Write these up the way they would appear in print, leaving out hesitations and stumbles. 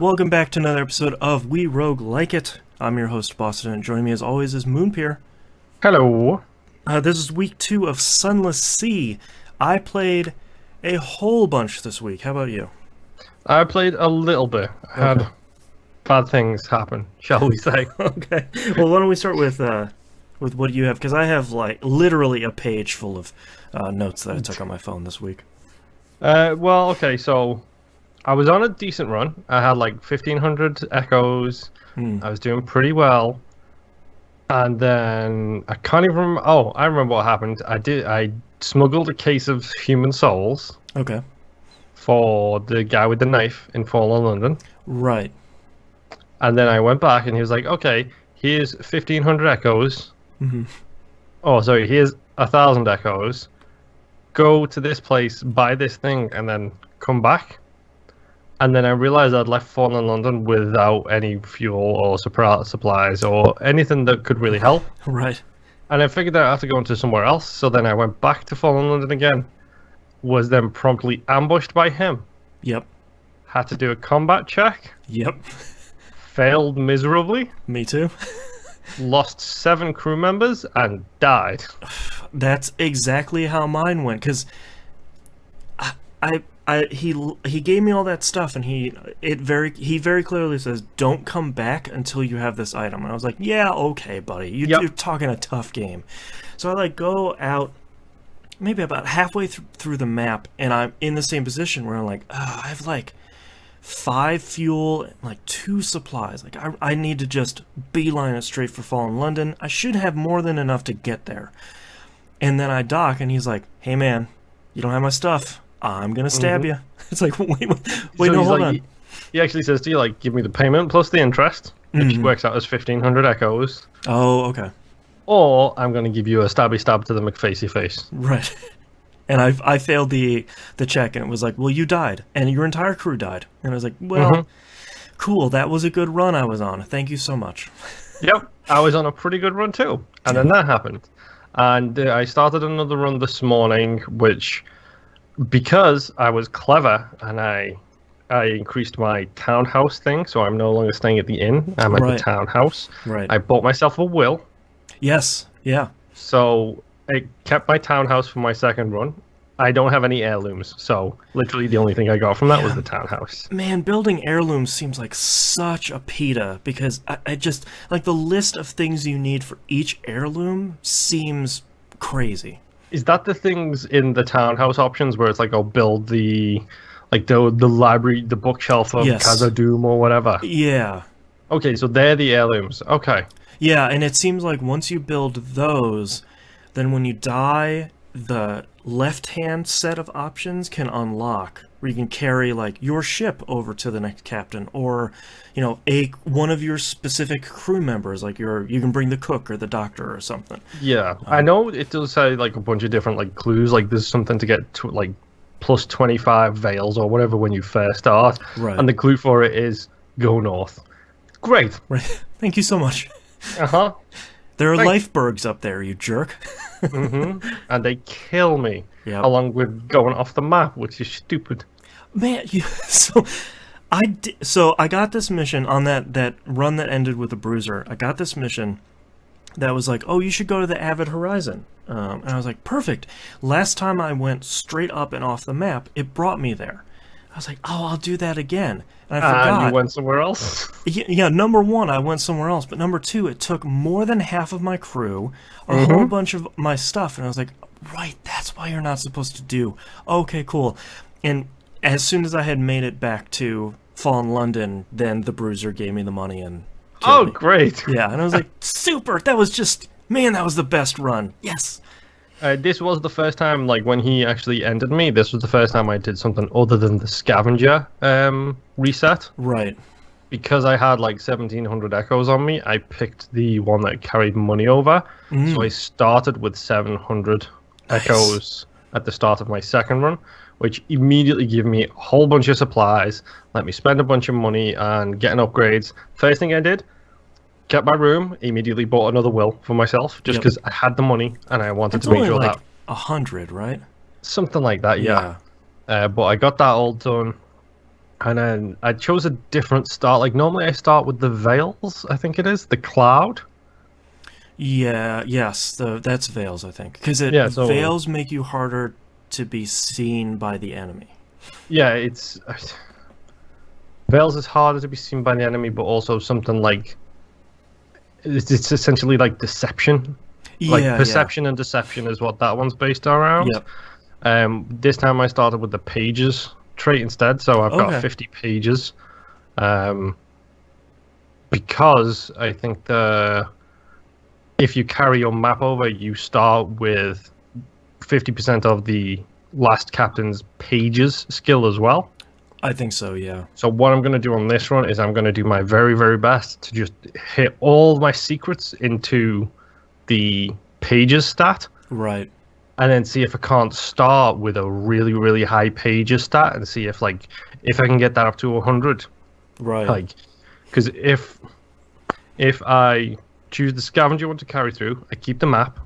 Welcome back to another episode of We Roguelike It. I'm your host, Boston, and joining me as always is Moonpier. Hello. This is week 2 of Sunless Sea. I played a whole bunch this week. How about you? I played a little bit. I had bad things happen, shall we say. Okay. Well, why don't we start with what you have? Because I have, literally a page full of notes that I took on my phone this week. Okay, so I was on a decent run. I had 1,500 echoes. I was doing pretty well. And then I can't even remember. Oh, I remember what happened. I smuggled a case of human souls. Okay. For the guy with the knife in Fallen London. Right. And then I went back and he was like, okay, here's 1,500 echoes. Mm-hmm. Oh, sorry, here's 1,000 echoes. Go to this place, buy this thing, and then come back. And then I realized I'd left Fallen London without any fuel or supplies or anything that could really help. Right. And I figured that I had to go into somewhere else. So then I went back to Fallen London again. Was then promptly ambushed by him. Yep. Had to do a combat check. Yep. Failed miserably. Me too. Lost 7 crew members and died. That's exactly how mine went, because he gave me all that stuff, and he very clearly says, don't come back until you have this item. And I was like, yeah, okay, buddy, you're talking a tough game. So I go out maybe about halfway through the map, and I'm in the same position where I'm like, I have 5 fuel and 2 supplies. I need to just beeline it straight for Fallen London. I should have more than enough to get there. And then I dock, and he's like, hey man, you don't have my stuff, I'm gonna stab you. It's like, wait, So no, hold on. He actually says to you, give me the payment plus the interest, which works out as 1,500 echoes. Oh, okay. Or I'm going to give you a stabby stab to the McFacey face. Right. And I failed the check, and it was like, well, you died, and your entire crew died. And I was like, well, cool, that was a good run I was on. Thank you so much. Yep, I was on a pretty good run too. And then that happened. And I started another run this morning, which, because I was clever, and I increased my townhouse thing, so I'm no longer staying at the inn, I'm at the townhouse. Right. I bought myself a will. Yes, yeah. So I kept my townhouse for my second run. I don't have any heirlooms, so literally the only thing I got from that was the townhouse. Man, building heirlooms seems like such a pita, because I just, the list of things you need for each heirloom seems crazy. Is that the things in the townhouse options where it's I'll build the library, the bookshelf of Khazad-dûm or whatever? Yeah. Okay, so they're the heirlooms. Okay. Yeah, and it seems like once you build those, then when you die, the left-hand set of options can unlock, where you can carry your ship over to the next captain, or one of your specific crew members, you can bring the cook or the doctor or something. Yeah, I know it does say a bunch of different clues, there's something to get to plus 25 veils or whatever when you first start, right? And the clue for it is go north. Great. Right. Thank you so much. Uh-huh. There are lifebergs up there, you jerk. And they kill me, along with going off the map, which is stupid. Man, so I got this mission on that run that ended with a bruiser. I got this mission that was oh, you should go to the Avid Horizon. And I was like, perfect. Last time I went straight up and off the map, it brought me there. I was like, oh, I'll do that again. And I forgot. And you went somewhere else? Yeah, number 1, I went somewhere else. But number 2, it took more than half of my crew, a whole bunch of my stuff. And I was like, right, that's why you're not supposed to do. Okay, cool. And as soon as I had made it back to Fallen London, then the bruiser gave me the money and killed me. Great. Yeah, and I was like, super. That was just, man, that was the best run. Yes. This was the first time, when he actually ended me, this was the first time I did something other than the scavenger reset. Right. Because I had 1,700 echoes on me, I picked the one that carried money over. So I started with 700 echoes at the start of my second run, which immediately gave me a whole bunch of supplies, let me spend a bunch of money and getting upgrades. First thing I did, kept my room, immediately bought another will for myself, just because I had the money and I wanted to make sure that 100, right? Something like that, yeah. But I got that all done. And then I chose a different start. Like normally I start with the veils, I think it is, the cloud. Yeah, yes, that's veils, I think, because So veils make you harder to be seen by the enemy. yeah, it's veils is harder to be seen by the enemy, but also something like it's essentially like deception. Like perception and deception is what that one's based around. Yep. This time I started with the pages trait instead, so I've got 50 pages. Because I think if you carry your map over, you start with 50% of the last captain's pages skill as well. I think so, yeah. So what I'm going to do on this run is I'm going to do my very, very best to just hit all my secrets into the pages stat. Right. And then see if I can't start with a really, really high pages stat and see if I can get that up to 100. Right. Because if I choose the scavenger one to carry through, I keep the map,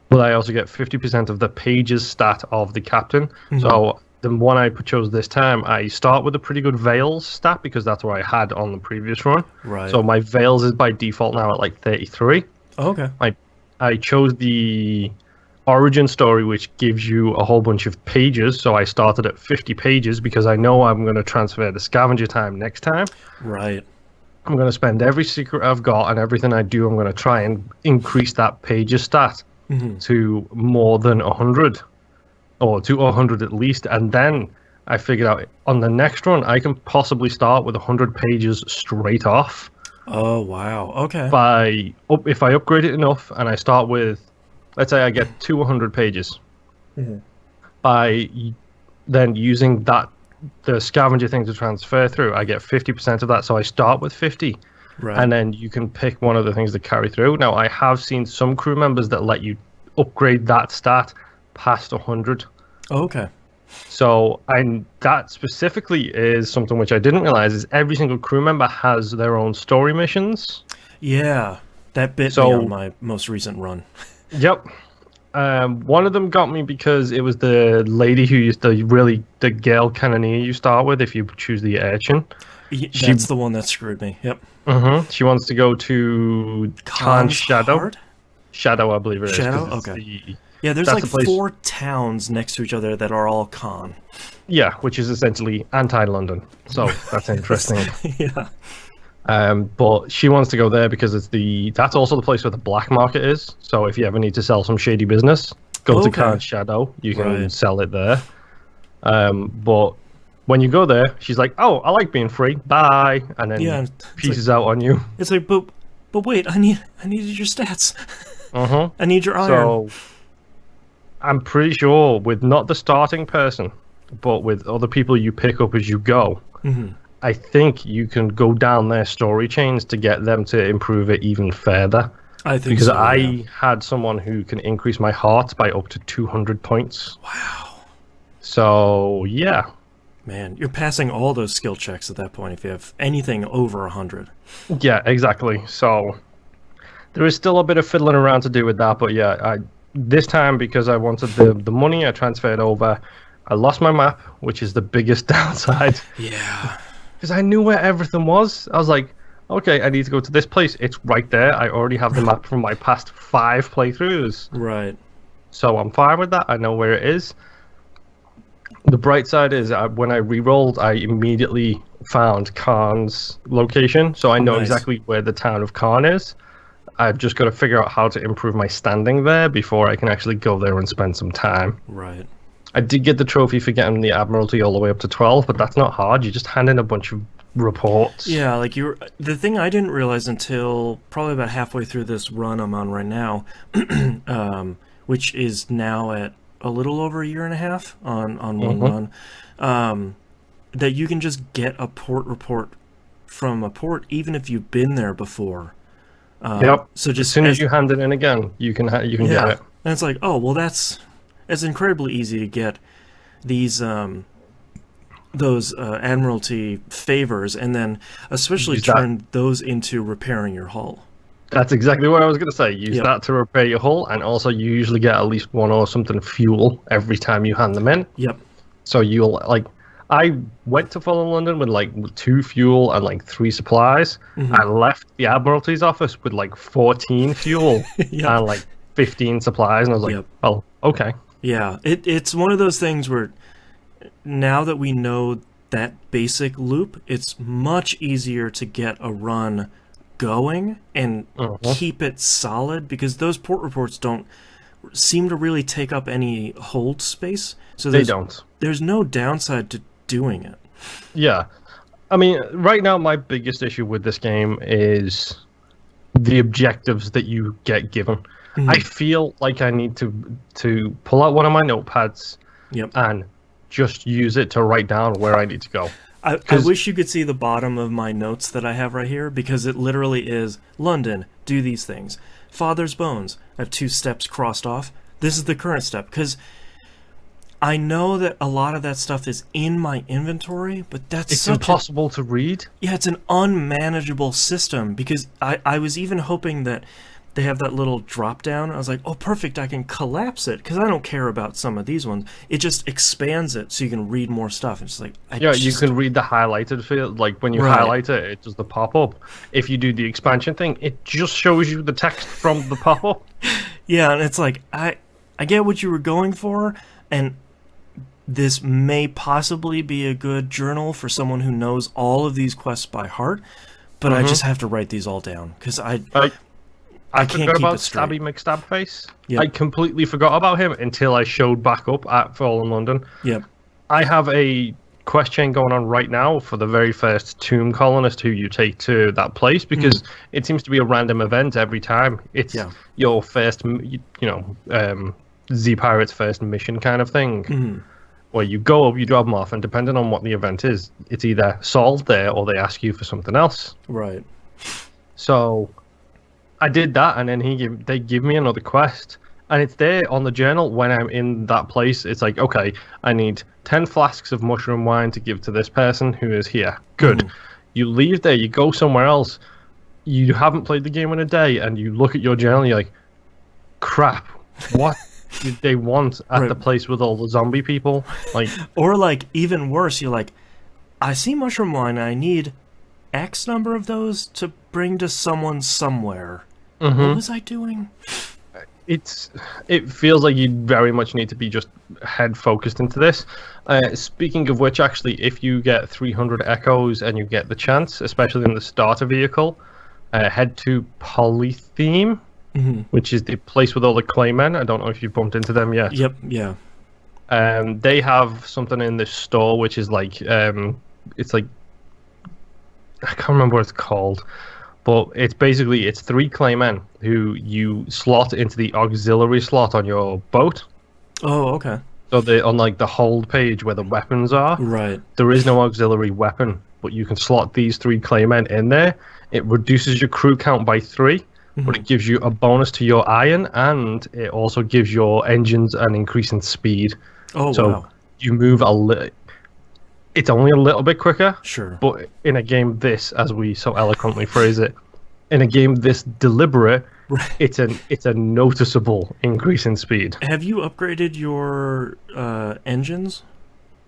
but I also get 50% of the pages stat of the captain. Mm-hmm. So the one I chose this time, I start with a pretty good veils stat because that's what I had on the previous run. Right. So my veils is by default now at like 33. Okay. I chose the origin story, which gives you a whole bunch of pages. So I started at 50 pages because I know I'm going to transfer the scavenger time next time. Right. I'm going to spend every secret I've got and everything I do, I'm going to try and increase that pages stat to more than 100. Or to 100 at least, and then I figured out on the next run I can possibly start with 100 pages straight off. Oh wow! Okay. If I upgrade it enough and I start with, let's say I get 200 pages, by then using the scavenger thing to transfer through, I get 50% of that. So I start with 50, and then you can pick one of the things to carry through. Now I have seen some crew members that let you upgrade that stat past 100. Okay. So, and that specifically is something which I didn't realize is every single crew member has their own story missions. Yeah, that bit me on my most recent run. Yep. One of them got me because it was the lady who used the Gale Cannoneer you start with if you choose the urchin. That's the one that screwed me. Yep. She wants to go to Khan's Shadow. Shadow, I believe it is. Shadow? Okay. Yeah, there's like 4 towns next to each other that are all Khan. Yeah, which is essentially anti-London. So that's interesting. Yeah. But she wants to go there because that's also the place where the black market is. So if you ever need to sell some shady business, go to Khan's Shadow. You can sell it there. But when you go there, she's like, "Oh, I like being free. Bye," and then pieces out on you. It's like, but wait, I needed your stats. I need your iron. So I'm pretty sure with not the starting person, but with other people you pick up as you go, I think you can go down their story chains to get them to improve it even further. I think because I had someone who can increase my hearts by up to 200 points. Wow. So, yeah. Man, you're passing all those skill checks at that point if you have anything over 100. Yeah, exactly. So there is still a bit of fiddling around to do with that, but yeah, this time, because I wanted the money, I transferred over. I lost my map, which is the biggest downside. Yeah. Because I knew where everything was. I was like, okay, I need to go to this place. It's right there. I already have the map from my past 5 playthroughs. Right. So I'm fine with that. I know where it is. The bright side is when I re-rolled, I immediately found Khan's location. So I know exactly where the town of Khan is. I've just got to figure out how to improve my standing there before I can actually go there and spend some time. Right. I did get the trophy for getting the Admiralty all the way up to 12, but that's not hard. You just hand in a bunch of reports. Yeah, like the thing I didn't realize until probably about halfway through this run I'm on right now, which is now at a little over a year and a half on one run, that you can just get a port report from a port even if you've been there before. Yep. So just as soon as you hand it in again, you can get it. And it's like, oh well, it's incredibly easy to get these those Admiralty favors, and then especially turn those into repairing your hull. That's exactly what I was going to say. Use that to repair your hull, and also you usually get at least 1 or something fuel every time you hand them in. Yep. So you'll I went to Fallen London with like 2 fuel and like 3 supplies. I left the Admiralty's office with like 14 fuel and like 15 supplies, and I was like, well, okay. Yeah, it's one of those things where now that we know that basic loop, it's much easier to get a run going and keep it solid, because those port reports don't seem to really take up any hold space. So they don't. There's no downside to doing it. Yeah. I mean, right now my biggest issue with this game is the objectives that you get given. I feel like I need to pull out one of my notepads and just use it to write down where I need to go. I wish you could see the bottom of my notes that I have right here, because it literally is London, do these things. Father's Bones, I have 2 steps crossed off. This is the current step, because I know that a lot of that stuff is in my inventory, but it's impossible to read. Yeah, it's an unmanageable system, because I was even hoping that they have that little drop down. I was like, oh, perfect, I can collapse it, because I don't care about some of these ones. It just expands it so you can read more stuff. It's like, you can read the highlighted field. Like when you highlight it, it does the pop-up. If you do the expansion thing, it just shows you the text from the pop-up. Yeah, and it's like, I get what you were going for, and this may possibly be a good journal for someone who knows all of these quests by heart, but I just have to write these all down, because I can't forgot keep about it straight. Stabby McStabface. I completely forgot about him until I showed back up at Fallen London. Yep. I have a quest chain going on right now for the very first tomb colonist who you take to that place, because it seems to be a random event every time. It's your first, Z Pirate's first mission kind of thing. Where you go up, you drop them off, and depending on what the event is, it's either solved there or they ask you for something else. Right. So I did that, and then they give me another quest, and it's there on the journal when I'm in that place. It's like, okay, I need 10 flasks of mushroom wine to give to this person who is here. Good. You leave there, you go somewhere else. You haven't played the game in a day, and you look at your journal, and you're like, crap, what did they want at the place with all the zombie people? Like, or like, even worse, you're like, I see mushroom wine, and I need X number of those to bring to someone somewhere. What was I doing? It feels like you very much need to be just head focused into this. Speaking of which, actually, if you get 300 echoes and you get the chance, especially in the starter vehicle, head to Polytheme, which is the place with all the claymen. I don't know if you've bumped into them yet. Yep, yeah. They have something in this store which is like, it's like, I can't remember what it's called, but it's 3 claymen who you slot into the auxiliary slot on your boat. Oh, okay. So they on like the hold page where the weapons are. Right. There is no auxiliary weapon, but you can slot these 3 claymen in there. It reduces your crew count by 3, but it gives you a bonus to your iron, and it also gives your engines an increase in speed. Oh, so wow. You move a little. It's only a little bit quicker, sure. But in a game this, as we so eloquently phrase it, in a game this deliberate, it's a noticeable increase in speed. Have you upgraded your engines?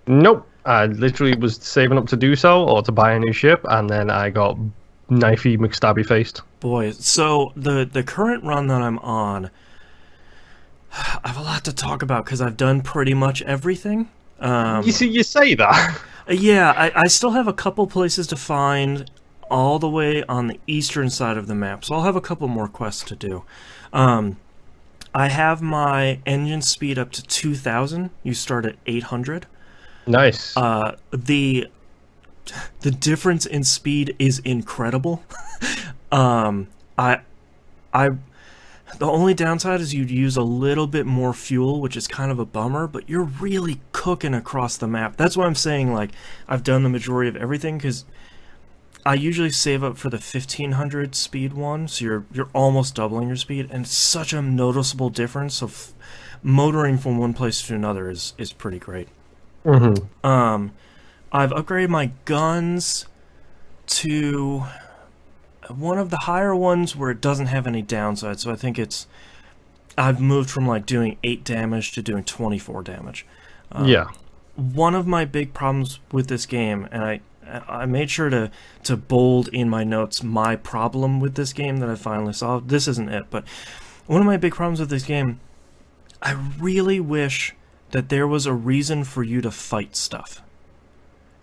Nope. I literally was saving up to do so, or to buy a new ship, and then I got knifey McStabby faced. Boy, so the current run that I'm on, I have a lot to talk about because I've done pretty much everything. You say that. Yeah, I still have a couple places to find all the way on the eastern side of the map, so I'll have a couple more quests to do. I have my engine speed up to 2,000. You start at 800. Nice. The difference in speed is incredible. The only downside is you'd use a little bit more fuel, which is kind of a bummer, but you're really cooking across the map. That's why I'm saying, like, I've done the majority of everything, because I usually save up for the 1,500 speed one, so you're almost doubling your speed, and it's such a noticeable difference. So motoring from one place to another is pretty great. I've upgraded my guns to one of the higher ones where it doesn't have any downside, so I think I've moved from like doing 8 damage to doing 24 damage. Yeah. one of my big problems with this game, and I made sure to bold in my notes my problem with this game that I finally solved. This isn't it, but one of my big problems with this game, I really wish that there was a reason for you to fight stuff.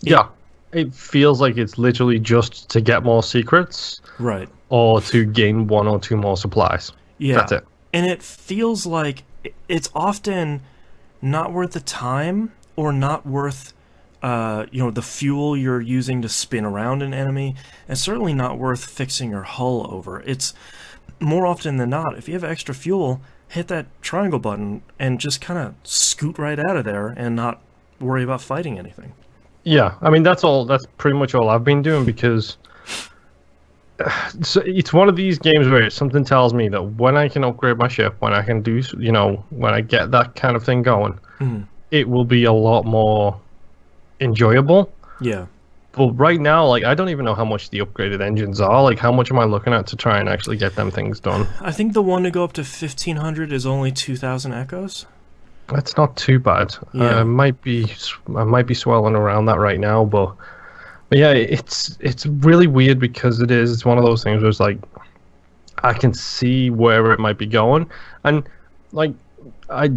Yeah, it feels like it's literally just to get more secrets, right, or to gain 1 or 2 more supplies. Yeah, that's it. And it feels like it's often not worth the time or not worth the fuel you're using to spin around an enemy, and certainly not worth fixing your hull over. It's more often than not, if you have extra fuel, hit that triangle button and just kind of scoot right out of there and not worry about fighting anything. Yeah, I mean, that's pretty much all I've been doing, because it's one of these games where something tells me that when I can upgrade my ship, when I can do, when I get that kind of thing going, it will be a lot more enjoyable. Yeah. But right now, like, I don't even know how much the upgraded engines are. Like, how much am I looking at to try and actually get them things done? I think the one to go up to 1,500 is only 2,000 echoes. That's not too bad. Yeah. I might be swelling around that right now, but yeah, it's really weird, because it's one of those things where it's like, I can see where it might be going, and like, I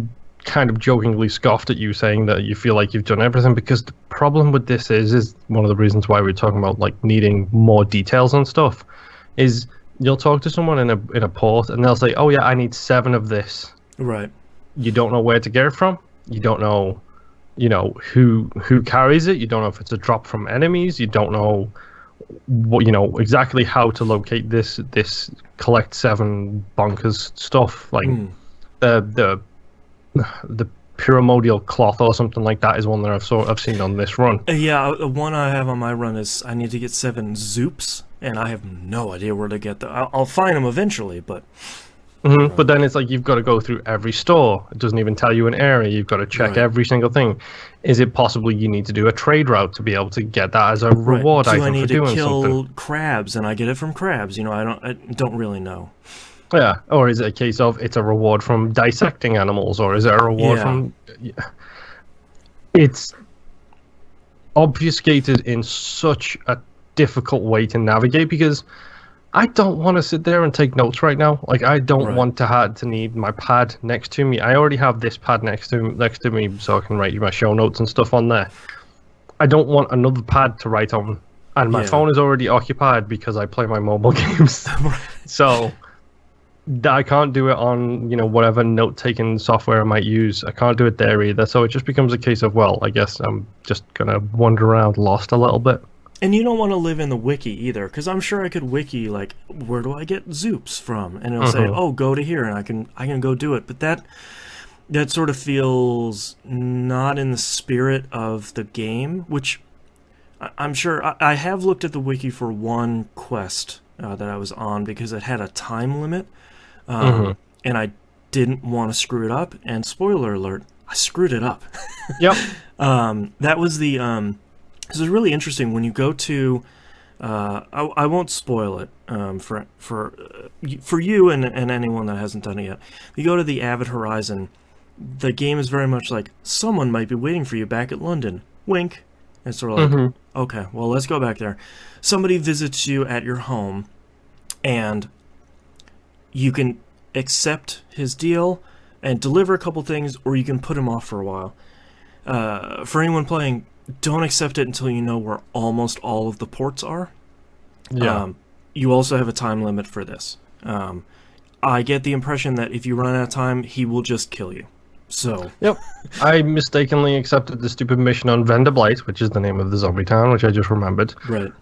kind of jokingly scoffed at you saying that you feel like you've done everything, because the problem with this is one of the reasons why we're talking about like needing more details and stuff, is you'll talk to someone in a port and they'll say, oh yeah, I need 7 of this. Right. You don't know where to get it from. You don't know, who carries it. You don't know if it's a drop from enemies. You don't know what, exactly how to locate this collect 7 bonkers stuff, like the pyramidal cloth or something like that is one that I've seen on this run. Yeah, the one I have on my run is I need to get 7 zoops, and I have no idea where to get them. I'll find them eventually, but... But then it's like you've got to go through every store. It doesn't even tell you an area. You've got to check every single thing. Is it possibly you need to do a trade route to be able to get that as a reward item for doing something? Do I need to kill crabs and I get it from crabs? I don't really know. Yeah, or is it a case of it's a reward from dissecting animals, or is it a reward from... It's obfuscated in such a difficult way to navigate, because I don't want to sit there and take notes right now. Like, I don't want to need my pad next to me. I already have this pad next to me, so I can write you my show notes and stuff on there. I don't want another pad to write on, and my phone is already occupied because I play my mobile games. So I can't do it on whatever note-taking software I might use. I can't do it there either. So it just becomes a case of, well, I guess I'm just gonna wander around lost a little bit. And you don't want to live in the wiki either, because I'm sure I could wiki, like, where do I get zoops from? And it'll say, oh, go to here, and I can go do it. But that sort of feels not in the spirit of the game, which I'm sure... I have looked at the wiki for one quest that I was on, because it had a time limit, and I didn't want to screw it up, and spoiler alert, I screwed it up. Yep. That was the... This is really interesting when you go to. I won't spoil it for you and anyone that hasn't done it yet. You go to the Avid Horizon. The game is very much like someone might be waiting for you back at London. Wink. And it's sort of like, okay, well, let's go back there. Somebody visits you at your home, and you can accept his deal and deliver a couple things, or you can put him off for a while. For anyone playing, don't accept it until you know where almost all of the ports are. Yeah. You also have a time limit for this. I get the impression that if you run out of time, he will just kill you. So. Yep. I mistakenly accepted the stupid mission on Venderblight, which is the name of the zombie town, which I just remembered. Right.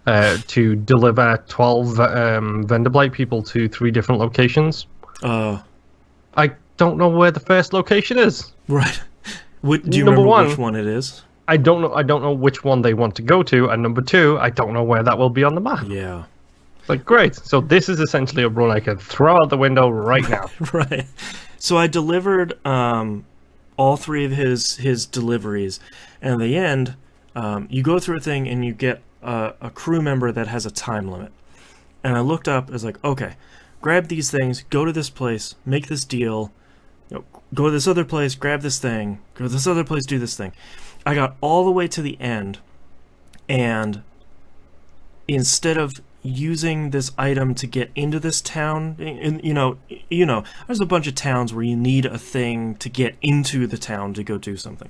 To deliver 12 Venderblight people to 3 different locations. I don't know where the first location is. Right. Do you remember which one it is? I don't know which one they want to go to, and number 2, I don't know where that will be on the map. Yeah. Like, great. So this is essentially a run I could throw out the window right now. Right. So I delivered all 3 of his deliveries, and at the end, you go through a thing and you get a crew member that has a time limit. And I looked up, I was like, okay, grab these things, go to this place, make this deal, go to this other place, grab this thing, go to this other place, do this thing. I got all the way to the end, and instead of using this item to get into this town, and there's a bunch of towns where you need a thing to get into the town to go do something.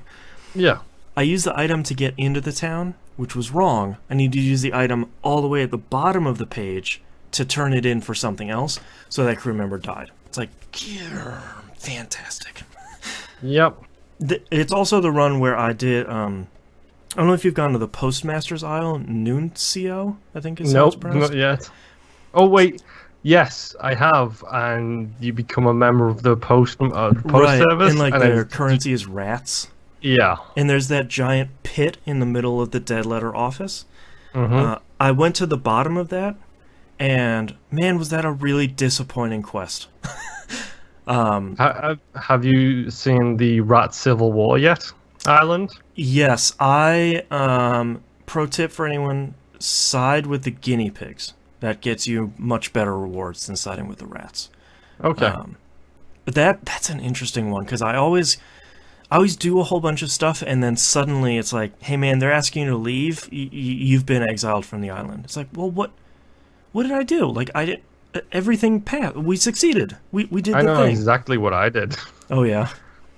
Yeah. I used the item to get into the town, which was wrong. I need to use the item all the way at the bottom of the page to turn it in for something else, so that crew member died. It's like, fantastic. Yep. It's also the run where I did, I don't know if you've gone to the Postmaster's Isle, Nuncio, I think is how it's pronounced. Nope, not yet. Oh, wait. Yes, I have, and you become a member of the post service. And, their currency is rats. Yeah. And there's that giant pit in the middle of the dead letter office. Mm-hmm. I went to the bottom of that, and, man, was that a really disappointing quest. Have you seen the Rat Civil War yet, Island? Yes, pro tip for anyone, side with the guinea pigs. That gets you much better rewards than siding with the rats. Okay. But that's an interesting one, because I always do a whole bunch of stuff, and then suddenly it's like, hey man, they're asking you to leave. You've been exiled from the island. It's like, well, what did I do? Like, I didn't. Everything passed. We succeeded. We did the thing. I know exactly what I did. Oh yeah.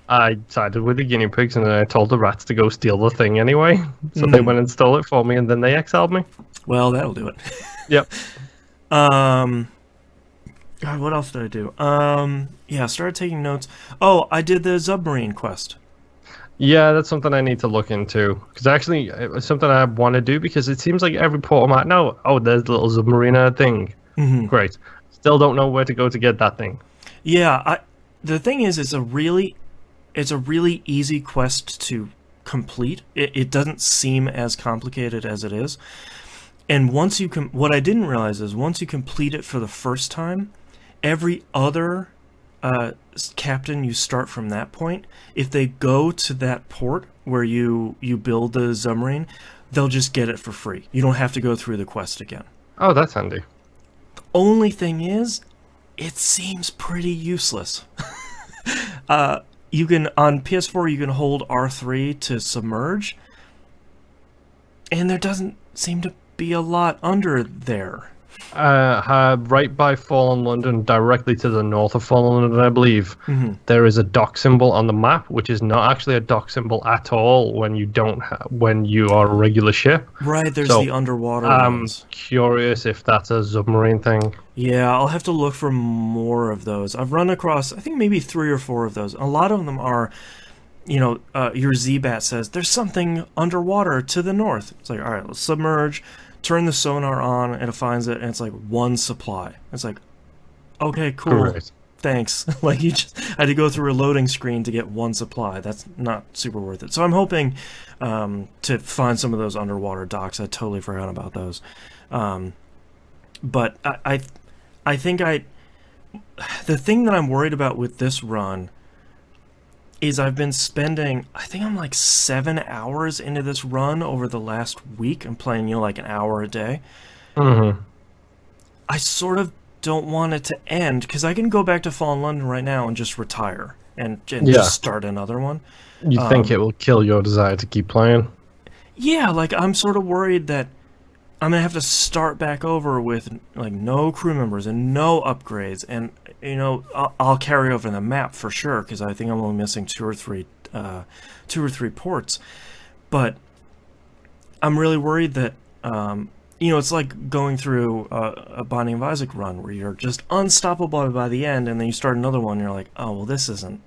I sided with the guinea pigs, and then I told the rats to go steal the thing anyway. So they went and stole it for me, and then they exiled me. Well, that'll do it. Yep. God, what else did I do? Yeah, I started taking notes. Oh, I did the submarine quest. Yeah, that's something I need to look into. Because actually, it's something I want to do, because it seems like every port I'm at now, there's the little submarine thing. Mm-hmm. Great. Still don't know where to go to get that thing. Yeah, the thing is, it's a really easy quest to complete. It doesn't seem as complicated as it is. And once you what I didn't realize is once you complete it for the first time, every other captain you start from that point, if they go to that port where you build the submarine, they'll just get it for free. You don't have to go through the quest again. Oh, that's handy. Only thing is, it seems pretty useless. You can, on PS4, you can hold R3 to submerge, and there doesn't seem to be a lot under there. Right by Fallen London, directly to the north of Fallen London, I believe, there is a dock symbol on the map, which is not actually a dock symbol at all when you are a regular ship. Right, there's the underwater ones. I'm curious if that's a submarine thing. Yeah, I'll have to look for more of those. I've run across, I think, maybe 3 or 4 of those. A lot of them are, your Z-Bat says, there's something underwater to the north. It's like, all right, let's submerge, turn the sonar on, and it finds it, and it's like 1 supply. It's like, okay, cool, Great. Thanks. Like, you just had to go through a loading screen to get 1 supply. That's not super worth it. So I'm hoping to find some of those underwater docks. I totally forgot about those. But I think the thing that I'm worried about with this run is I've been spending, I think I'm like 7 hours into this run over the last week. I'm playing, like an hour a day. Mm-hmm. I sort of don't want it to end, because I can go back to Fallen London right now and just retire and just start another one. You think it will kill your desire to keep playing? Yeah, like I'm sort of worried that I'm going to have to start back over with like no crew members and no upgrades, and I'll carry over the map for sure, because I think I'm only missing 2 or 3 ports. But I'm really worried that it's like going through a Binding of Isaac run where you're just unstoppable by the end, and then you start another one and you're like, oh well, this isn't.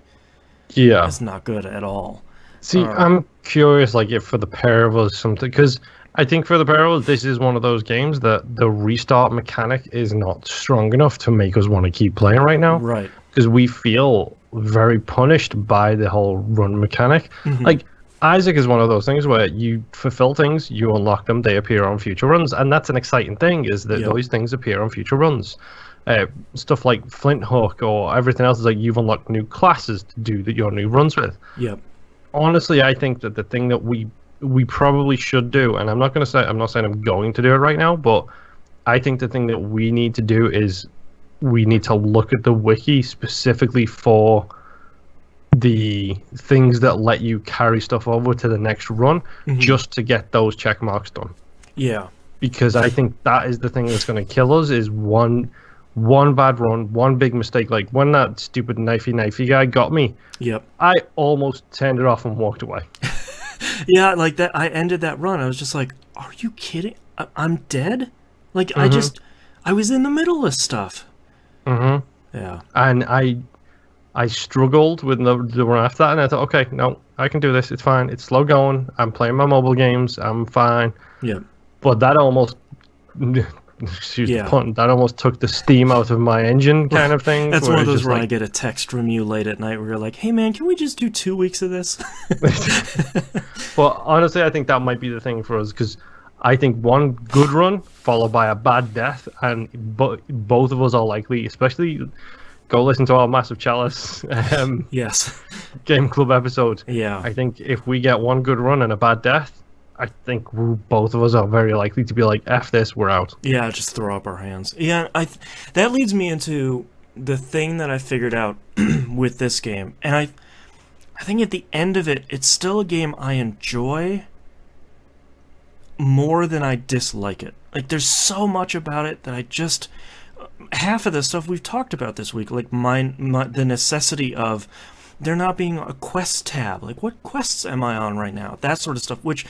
Yeah, it's not good at all. See, I'm curious, like if for the pair of us something, because I think for the pair of us, this is one of those games that the restart mechanic is not strong enough to make us want to keep playing right now. Right. Because we feel very punished by the whole run mechanic. Mm-hmm. Like, Isaac is one of those things where you fulfill things, you unlock them, they appear on future runs, and that's an exciting thing, is that those things appear on future runs. Stuff like Flint Hook or everything else is like you've unlocked new classes to do your new runs with. Yep. Honestly, I think that the thing that we probably should do, and I'm not saying I'm going to do it right now, but I think the thing that we need to do is we need to look at the wiki specifically for the things that let you carry stuff over to the next run just to get those check marks done. Yeah. Because I think that is the thing that's going to kill us, is one bad run, one big mistake. Like when that stupid knifey guy got me, Yep. I almost turned it off and walked away. Yeah, like that. I ended that run. I was just like, are you kidding? I'm dead? Like, I was in the middle of stuff. Yeah. And I struggled with the run after that, and I thought, okay, no, I can do this. It's fine. It's slow going. I'm playing my mobile games. I'm fine. Yeah. But that almost, excuse the pun, that almost took the steam out of my engine kind of thing. That's one of those where I get a text from you late at night where you're like, hey man, can we just do 2 weeks of this? Well, honestly, I think that might be the thing for us, because I think one good run followed by a bad death, and both of us are likely, especially go listen to our Massive Chalice yes. Game Club episode. Yeah. I think if we get one good run and a bad death, I think both of us are very likely to be like, F this, we're out. Yeah, just throw up our hands. Yeah, that leads me into the thing that I figured out with this game. And I think at the end of it, it's still a game I enjoy more than I dislike it. Like, there's so much about it that I just... Half of the stuff we've talked about this week, like the necessity of there not being a quest tab. Like, what quests am I on right now? That sort of stuff, which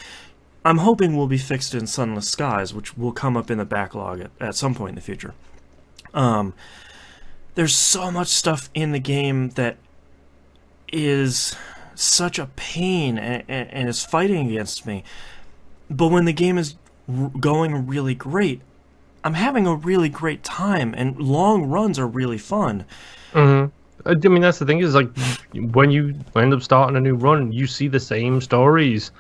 I'm hoping will be fixed in Sunless Skies, which will come up in the backlog at some point in the future. There's so much stuff in the game that is such a pain and is fighting against me. But when the game is going really great, I'm having a really great time, and long runs are really fun. I mean, that's the thing, is like when you end up starting a new run, you see the same stories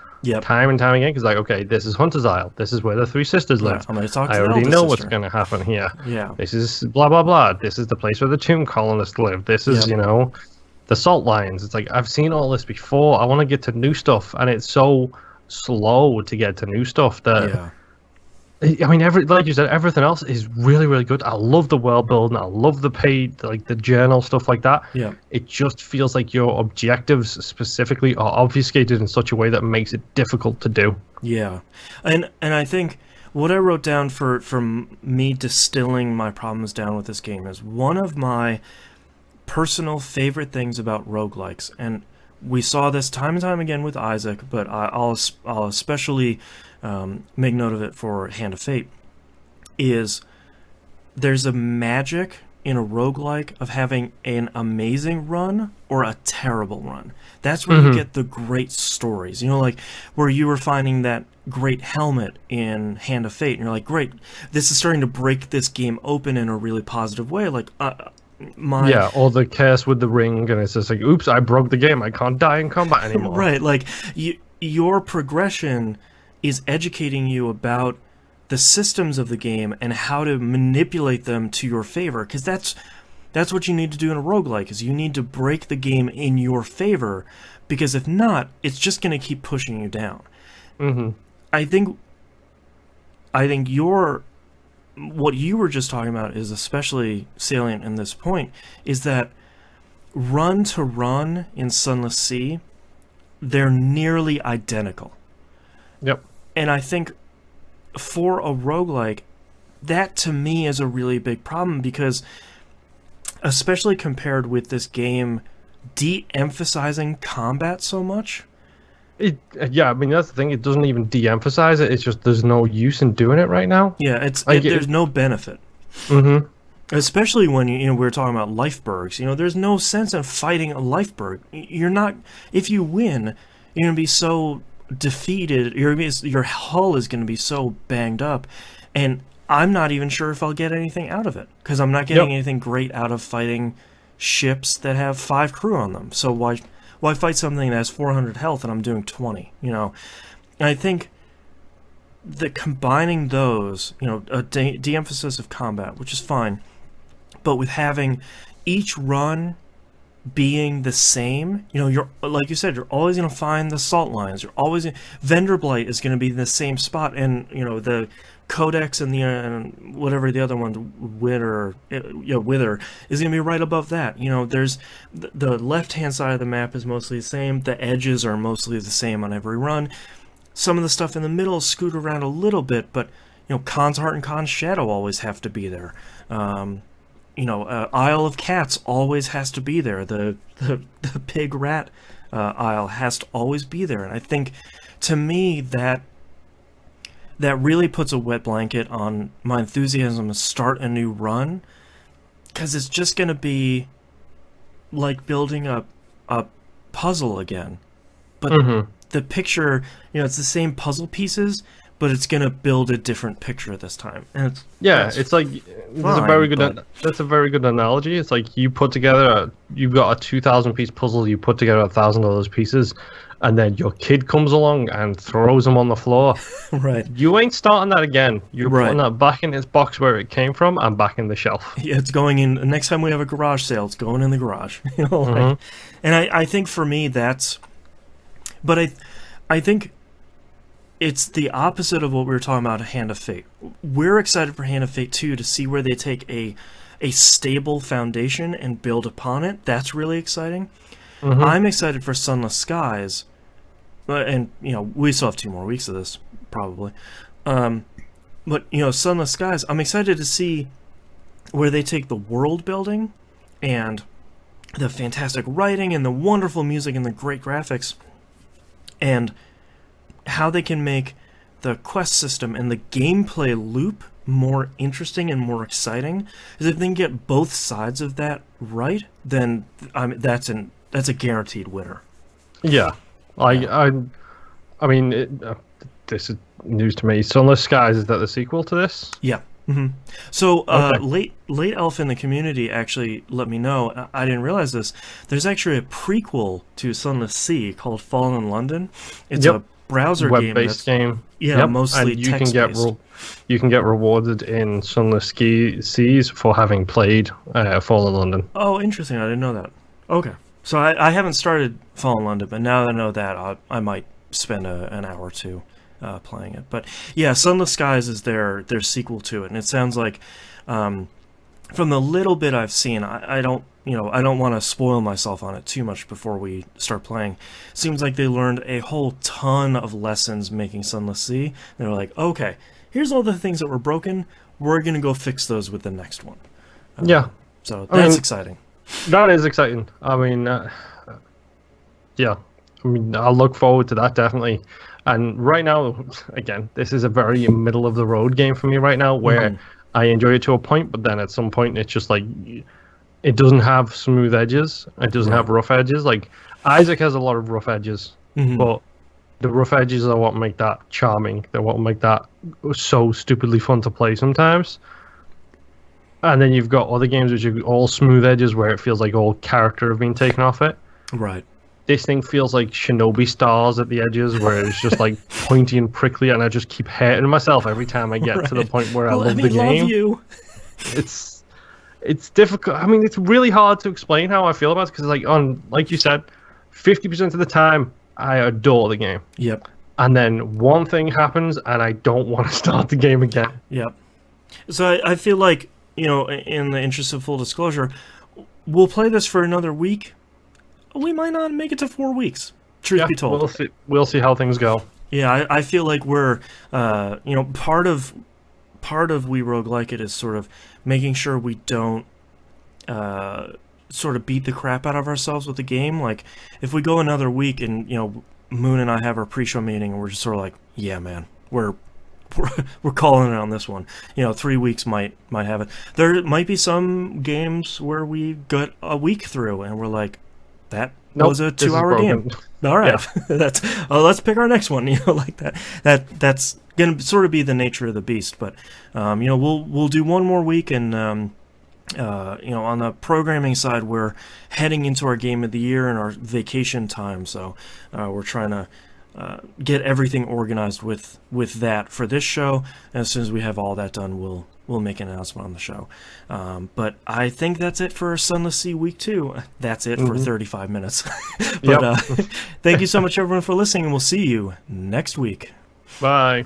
time and time again. Because like, okay, this is Hunter's Isle. This is where the three sisters live. I'm going to talk to I the already eldest know sister. what's going to happen here. Yeah. This is blah blah blah. This is the place where the tomb colonists live. This is the salt lions. It's like, I've seen all this before. I want to get to new stuff, and it's so slow to get to new stuff that. I mean, like you said, everything else is really, really good. I love the world building. I love the the journal stuff like that. Yeah. It just feels like your objectives specifically are obfuscated in such a way that makes it difficult to do. Yeah, and I think what I wrote down for me distilling my problems down with this game is one of my personal favorite things about roguelikes, and we saw this time and time again with Isaac, but I'll especially make note of it for Hand of Fate, is there's a magic in a roguelike of having an amazing run or a terrible run. That's where you get the great stories. You know, like where you were finding that great helmet in Hand of Fate, and you're like, great, this is starting to break this game open in a really positive way. Like, or the curse with the ring, and it's just like, oops, I broke the game. I can't die in combat anymore. Right, like your progression is educating you about the systems of the game and how to manipulate them to your favor, because that's what you need to do in a roguelike, is you need to break the game in your favor, because if not, it's just going to keep pushing you down. I think what you were just talking about is especially salient in this point, is that run to run in Sunless Sea, they're nearly identical. Yep. And I think for a roguelike, that to me is a really big problem, because especially compared with this game de-emphasizing combat so much. I mean, that's the thing. It doesn't even de-emphasize it. It's just there's no use in doing it right now. Yeah, there's no benefit. Especially when we were talking about Lifebergs. There's no sense in fighting a Lifeberg. You're not. If you win, you're gonna be so defeated. Your hull is gonna be so banged up, and I'm not even sure if I'll get anything out of it, because I'm not getting anything great out of fighting ships that have 5 crew on them. So why fight something that has 400 health and I'm doing 20? And I think that combining those, a de-emphasis of combat, which is fine, but with having each run being the same, you're, like you said, you're always going to find the salt lines. You're always Vendor Blight is going to be in the same spot, and the Codex and the whatever the other one, Wither is going to be right above that. There's the left-hand side of the map is mostly the same. The edges are mostly the same on every run. Some of the stuff in the middle scoot around a little bit, but Khan's Heart and Khan's Shadow always have to be there. Isle of Cats always has to be there. The pig rat isle has to always be there, and I think to me that really puts a wet blanket on my enthusiasm to start a new run, because it's just going to be like building a puzzle again. But the picture, it's the same puzzle pieces, but it's going to build a different picture this time. And it's like that's a very good analogy. It's like you've got a 2,000 piece puzzle, you put together 1,000 of those pieces, and then your kid comes along and throws them on the floor. Right. You ain't starting that again. You're putting that back in its box where it came from and back in the shelf. Yeah, it's going in. Next time we have a garage sale, it's going in the garage. And I think for me that's... But I think it's the opposite of what we were talking about, Hand of Fate. We're excited for Hand of Fate 2 to see where they take a stable foundation and build upon it. That's really exciting. I'm excited for Sunless Skies, and we still have 2 more weeks of this probably. But Sunless Skies, I'm excited to see where they take the world building and the fantastic writing and the wonderful music and the great graphics, and how they can make the quest system and the gameplay loop more interesting and more exciting. Because if they can get both sides of that right, then that's a guaranteed winner. Yeah, I mean, this is news to me. Sunless Skies, is that the sequel to this? Yeah. So Late Elf in the community actually let me know. I didn't realize this. There's actually a prequel to Sunless Sea called Fallen London. It's a browser web-based game. Yeah, mostly and text-based. You can get rewarded in Sunless Seas for having played Fallen London. Oh, interesting. I didn't know that. Okay. So I haven't started Fallen London, but now that I know that, I might spend an hour or two playing it. But yeah, Sunless Skies is their sequel to it, and it sounds like, from the little bit I've seen, I don't want to spoil myself on it too much before we start playing. Seems like they learned a whole ton of lessons making Sunless Sea. They're like, okay, here's all the things that were broken. We're gonna go fix those with the next one. So that's exciting. That is exciting. I mean, I'll look forward to that, definitely. And right now, again, this is a very middle of the road game for me right now, where I enjoy it to a point, but then at some point it's just like, it doesn't have smooth edges. It doesn't have rough edges. Like, Isaac has a lot of rough edges, but the rough edges are what make that charming. They're what make that so stupidly fun to play sometimes. And then you've got other games which are all smooth edges, where it feels like all character have been taken off it. Right. This thing feels like shinobi stars at the edges, where it's just like pointy and prickly, and I just keep hating myself every time I get to the point where I love the game. Love you. It's difficult. I mean, it's really hard to explain how I feel about it, because like you said, 50% of the time I adore the game. Yep. And then one thing happens, and I don't want to start the game again. Yep. So I feel like, in the interest of full disclosure, we'll play this for another week. We might not make it to 4 weeks, truth be told. We'll see how things go. Yeah, I feel like we're, part of We Roguelike It is sort of making sure we don't sort of beat the crap out of ourselves with the game. Like, if we go another week and, Moon and I have our pre-show meeting and we're just sort of like, yeah, man, we're calling it on this one. 3 weeks might have it. There might be some games where we got a week through and we're like, that was a 2-hour game. All right, yeah. Let's pick our next one. Like that. That's gonna sort of be the nature of the beast. But we'll do one more week, and on the programming side, we're heading into our game of the year and our vacation time. So we're trying to get everything organized with that for this show. And as soon as we have all that done, we'll make an announcement on the show. But I think that's it for Sunless Sea Week 2. That's it for 35 minutes. But thank you so much, everyone, for listening, and we'll see you next week. Bye.